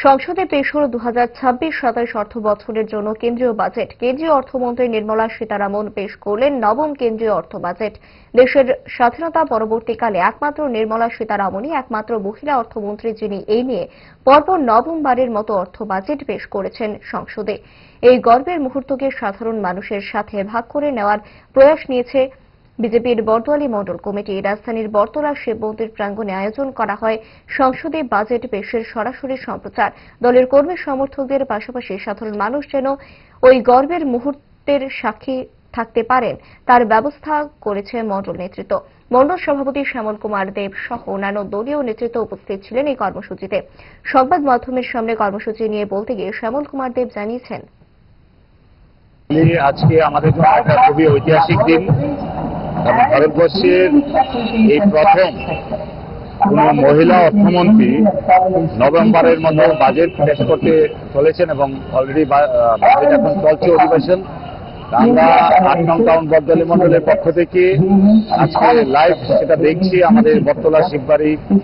সংসদে পেশ হল 2026-27 অর্থ বছরের জন্য কেন্দ্রীয় বাজেট। কেন্দ্রীয় অর্থমন্ত্রী নির্মলা সীতারামন পেশ করলেন নবম কেন্দ্রীয় অর্থ বাজেট। দেশের স্বাধীনতা পরবর্তীকালে একমাত্র নির্মলা সীতারামনই একমাত্র মহিলা অর্থমন্ত্রী যিনি এই নিয়ে পরপর নবমবারের মতো অর্থ বাজেট পেশ করেছেন সংসদে। এই গর্বের মুহূর্তকে সাধারণ মানুষের সাথে ভাগ করে নেওয়ার প্রয়াস নিয়েছে বিজেপির বরদোয়ালি মণ্ডল কমিটি। রাজধানীর বটতলা শিব মন্দির প্রাঙ্গণে আয়োজন করা হয় সংসদে বাজেট পেশের সরাসরি সম্প্রচার। দলের কর্মী সমর্থকদের পাশাপাশি সাধারণ মানুষ যেন ওই গর্বের মুহূর্তের সাক্ষী থাকতে পারেন তার ব্যবস্থা করেছে মণ্ডল নেতৃত্ব। মণ্ডল সভাপতি শ্যামল কুমার দেব সহ অন্যান্য দলীয় নেতৃত্ব উপস্থিত ছিলেন এই কর্মসূচিতে। সংবাদ মাধ্যমের সামনে কর্মসূচি নিয়ে বলতে গিয়ে শ্যামল কুমার দেব জানিয়েছেন, আজকে আমাদের জন্য একটা খুবই ঐতিহাসিক দিন। ভারতবর্ষের এই প্রথম কোন মহিলা অর্থমন্ত্রী নভেম্বরের মতো বাজেট পেশ করতে চলেছেন এবং অলরেডি বাজেট এখন চলছে অধিবেশন। আমরা 8 নং টাউন বরদোয়ালি মণ্ডলের পক্ষ থেকে আজকে লাইভ সেটা দেখছি আমাদের বটতলা শিববাড়ি